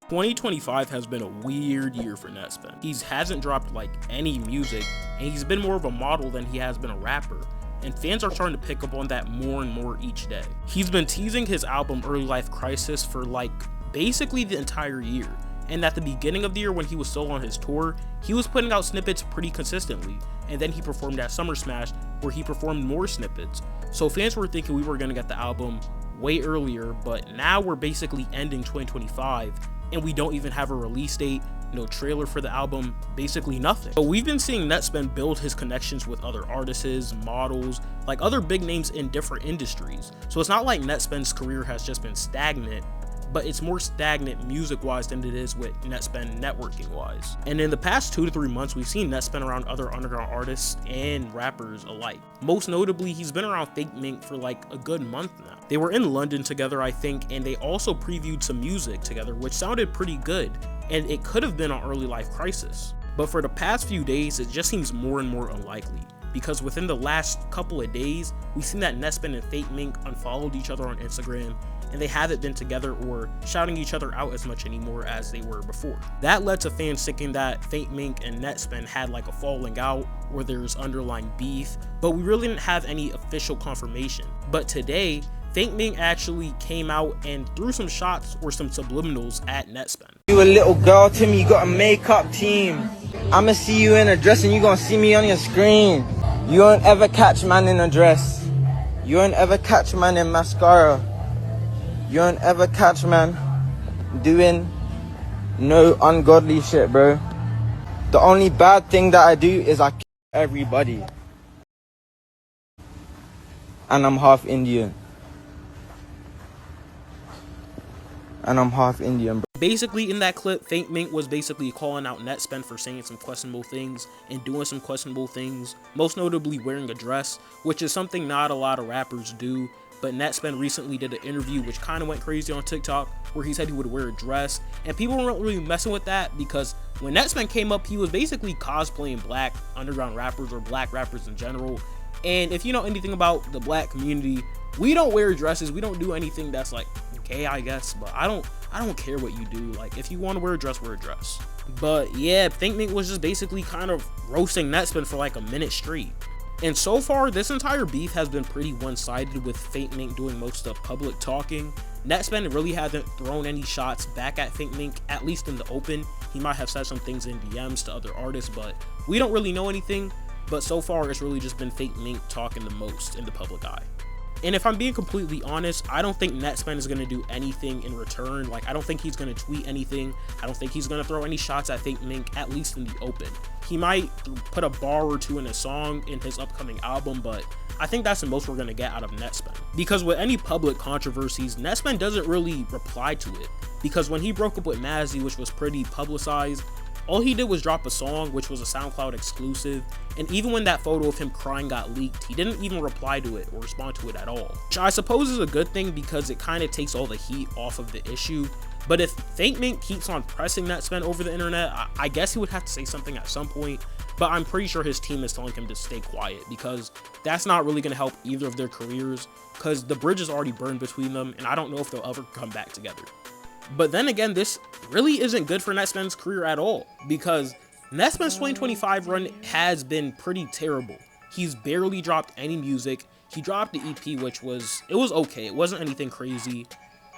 2025 has been a weird year for Nettspend. He hasn't dropped like any music, and he's been more of a model than he has been a rapper. And fans are starting to pick up on that more and more each day. He's been teasing his album Early Life Crisis for like basically the entire year. And at the beginning of the year when he was still on his tour, he was putting out snippets pretty consistently. And then he performed at Summer Smash where he performed more snippets. So fans were thinking we were gonna get the album way earlier, but now we're basically ending 2025 and we don't even have a release date, no trailer for the album, basically nothing. But we've been seeing Nettspend build his connections with other artists, models, like other big names in different industries. So it's not like Nettspend's career has just been stagnant, but it's more stagnant music-wise than it is with Nettspend networking-wise. And in the past 2 to 3 months, we've seen Nettspend around other underground artists and rappers alike. Most notably, he's been around Fakemink for like a good month now. They were in London together, I think, and they also previewed some music together, which sounded pretty good, and it could have been on Early Life Crisis. But for the past few days, it just seems more and more unlikely, because within the last couple of days, we've seen that Nettspend and Fakemink unfollowed each other on Instagram, and they haven't been together or shouting each other out as much anymore as they were before. That led to fans thinking that Fakemink and Nettspend had like a falling out or there's underlying beef, but we really didn't have any official confirmation. But today, Fakemink actually came out and threw some shots or some subliminals at Nettspend. You a little girl to me, you got a makeup team. I'ma see you in a dress and you gonna see me on your screen. You won't ever catch man in a dress. You won't ever catch man in mascara. You won't ever catch man doing no ungodly shit, bro. The only bad thing that I do is I kill everybody. And I'm half Indian. Bro. Basically, in that clip, Fakemink was basically calling out Nettspend for saying some questionable things and doing some questionable things, most notably wearing a dress, which is something not a lot of rappers do. But Nettspend recently did an interview which kind of went crazy on TikTok where he said he would wear a dress, and people weren't really messing with that because when Nettspend came up, he was basically cosplaying black underground rappers or black rappers in general. And if you know anything about the black community, we don't wear dresses, we don't do anything that's like gay, I guess, but I don't care what you do. Like, if you want to wear a dress, wear a dress. But yeah, Fakemink was just basically kind of roasting Nettspend for like a minute straight. And so far, this entire beef has been pretty one-sided, with Fakemink doing most of the public talking. Nettspend really hasn't thrown any shots back at Fakemink, at least in the open. He might have said some things in DMs to other artists, but we don't really know anything. But so far, it's really just been Fakemink talking the most in the public eye. And if I'm being completely honest, I don't think Nettspend is going to do anything in return. Like, I don't think he's going to tweet anything. I don't think he's going to throw any shots at Fakemink, at least in the open. He might put a bar or two in a song in his upcoming album, but I think that's the most we're going to get out of Nettspend. Because with any public controversies, Nettspend doesn't really reply to it. Because when he broke up with Mazzy, which was pretty publicized, all he did was drop a song, which was a SoundCloud exclusive, and even when that photo of him crying got leaked, he didn't even reply to it or respond to it at all. Which I suppose is a good thing because it kind of takes all the heat off of the issue. But if Fakemink keeps on pressing Nettspend over the internet, I guess he would have to say something at some point, but I'm pretty sure his team is telling him to stay quiet because that's not really going to help either of their careers because the bridge is already burned between them, and I don't know if they'll ever come back together. But then again, this really isn't good for Nettspend's career at all, because Nettspend's 2025 run has been pretty terrible. He's barely dropped any music. He dropped the EP, which was okay. It wasn't anything crazy.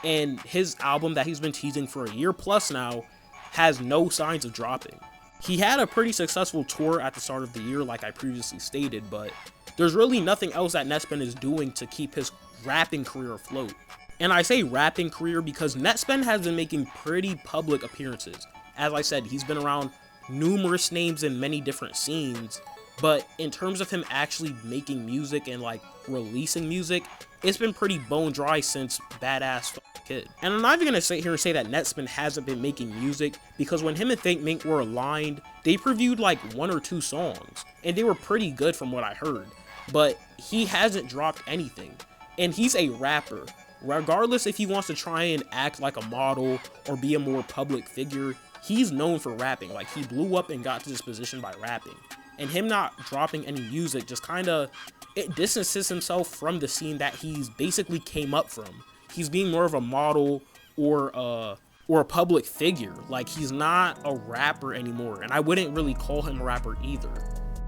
And his album that he's been teasing for a year plus now has no signs of dropping. He had a pretty successful tour at the start of the year, like I previously stated, but there's really nothing else that Nettspend is doing to keep his rapping career afloat. And I say rapping career because Nettspend has been making pretty public appearances. As I said, he's been around numerous names in many different scenes, but in terms of him actually making music and like releasing music, it's been pretty bone dry since Badass Kid. And I'm not even gonna sit here and say that Nettspend hasn't been making music, because when him and Fakemink were aligned, they previewed like 1 or 2 songs, and they were pretty good from what I heard, but he hasn't dropped anything. And he's a rapper. Regardless if he wants to try and act like a model or be a more public figure, he's known for rapping. Like, he blew up and got to this position by rapping. And him not dropping any music just kind of, it distances himself from the scene that he's basically came up from. He's being more of a model or or a public figure. Like, he's not a rapper anymore, and I wouldn't really call him a rapper either.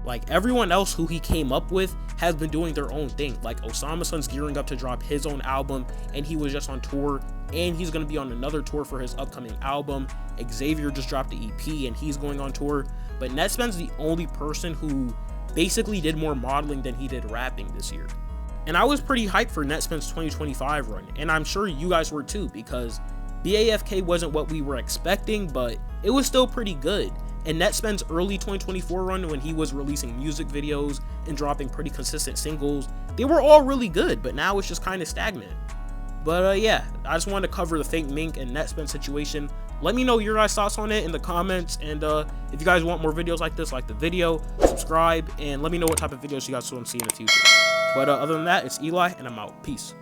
Like, everyone else who he came up with has been doing their own thing. Like, Osama Sun's gearing up to drop his own album, and he was just on tour, and he's going to be on another tour for his upcoming album. Xavier just dropped the EP, and he's going on tour. But Nettspend's the only person who basically did more modeling than he did rapping this year. And I was pretty hyped for Nettspend's 2025 run, and I'm sure you guys were too, because BAFK wasn't what we were expecting, but it was still pretty good. And Nettspend's early 2024 run, when he was releasing music videos and dropping pretty consistent singles, they were all really good, but now it's just kind of stagnant. But yeah, I just wanted to cover the Fakemink and Nettspend situation. Let me know your guys' thoughts on it in the comments, and if you guys want more videos like this, like the video, subscribe, and let me know what type of videos you guys want to see in the future. But other than that, it's Eli, and I'm out. Peace.